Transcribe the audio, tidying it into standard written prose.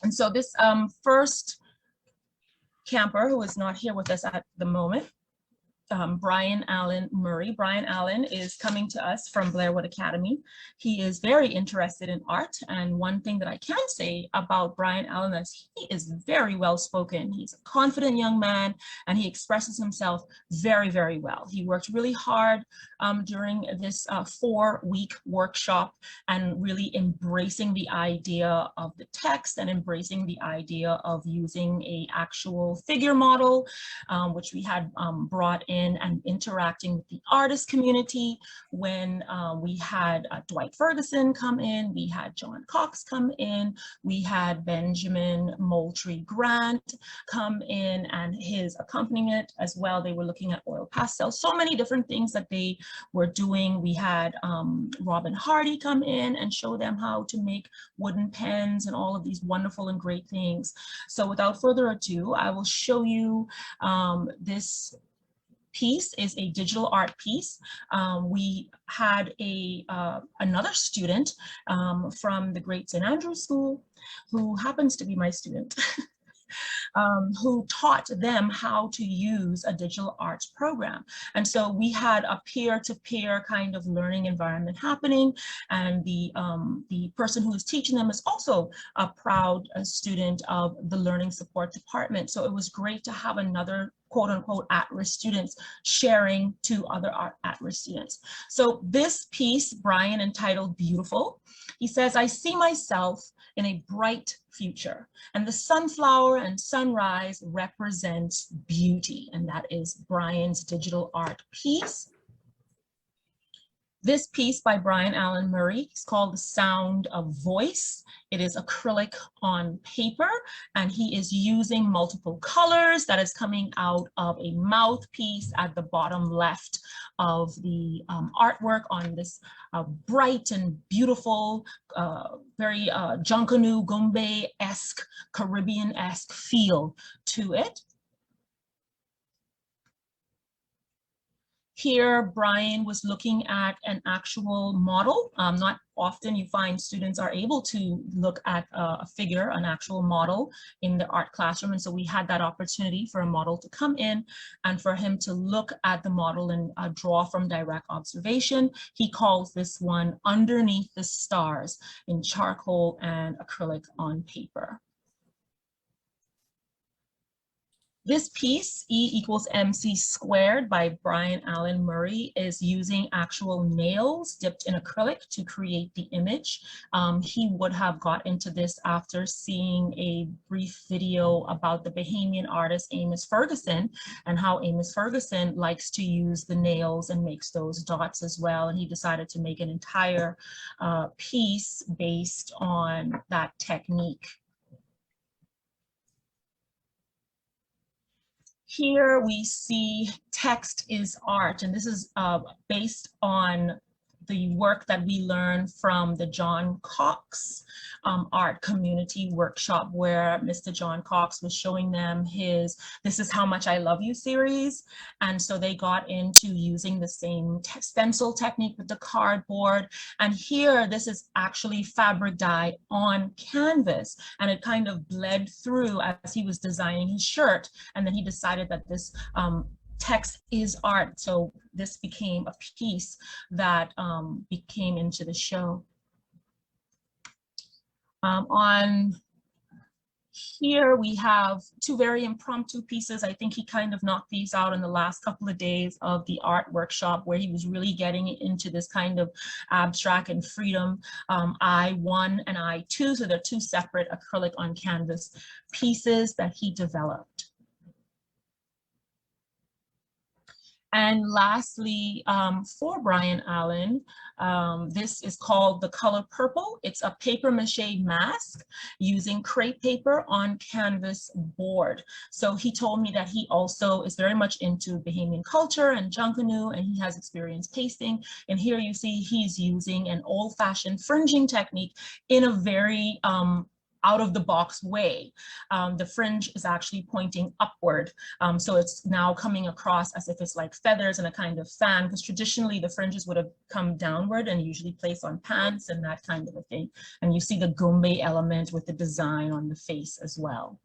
And so this first camper, who is not here with us at the moment, Brian Allen Murray. Brian Allen is coming to us from Blairwood Academy. He is very interested in art, and one thing that I can say about Brian Allen is he is very well spoken. He's a confident young man, and he expresses himself very, very well. He worked really hard during this 4-week workshop and really embracing the idea of the text and embracing the idea of using an actual figure model, which we had brought in and interacting with the artist community when we had Dwight Ferguson come in, we had John Cox come in, we had Benjamin Moultrie Grant come in and his accompaniment as well. They were looking at oil pastels, so many different things that they were doing. We had Robin Hardy come in and show them how to make wooden pens and all of these wonderful and great things. So without further ado, I will show you this piece is a digital art piece. We had another student from the Great St. Andrews School, who happens to be my student, who taught them how to use a digital arts program. And so we had a peer-to-peer kind of learning environment happening, and the person who is teaching them is also a proud student of the Learning Support Department. So it was great to have another quote unquote at-risk students sharing to other at-risk students. So this piece, Brian entitled Beautiful, he says, I see myself in a bright future, and the sunflower and sunrise represents beauty, and that is Brian's digital art piece. This piece by Brian Allen Murray is called The Sound of Voice. It is acrylic on paper, and he is using multiple colors that is coming out of a mouthpiece at the bottom left of the artwork on this bright and beautiful, very Junkanoo Gombe-esque, Caribbean-esque feel to it. Here, Brian was looking at an actual model. Not often you find students are able to look at a figure, an actual model in the art classroom. And so we had that opportunity for a model to come in and for him to look at the model and draw from direct observation. He calls this one Underneath the Stars in charcoal and acrylic on paper. This piece, E=mc² by Brian Allen Murray, is using actual nails dipped in acrylic to create the image. He would have got into this after seeing a brief video about the Bahamian artist Amos Ferguson and how Amos Ferguson likes to use the nails and makes those dots as well. And he decided to make an entire piece based on that technique. Here we see text is art, and this is based on the work that we learned from the John Cox art community workshop, where Mr. John Cox was showing them his This Is How Much I Love You series. And so they got into using the same stencil technique with the cardboard. And here, this is actually fabric dye on canvas. And it kind of bled through as he was designing his shirt. And then he decided that this text is art. So this became a piece that became into the show. On here we have two very impromptu pieces. I think he kind of knocked these out in the last couple of days of the art workshop, where he was really getting into this kind of abstract and freedom. I1 and I2, so they're two separate acrylic on canvas pieces that he developed. And lastly, for Brian Allen, this is called The Color Purple. It's a paper mache mask using crepe paper on canvas board. So he told me that he also is very much into Bahamian culture and Junkanoo, and he has experience pasting. And here you see he's using an old-fashioned fringing technique in a very out of the box way. The fringe is actually pointing upward. So it's now coming across as if it's like feathers and a kind of fan, because traditionally the fringes would have come downward and usually placed on pants and that kind of a thing. And you see the gombe element with the design on the face as well.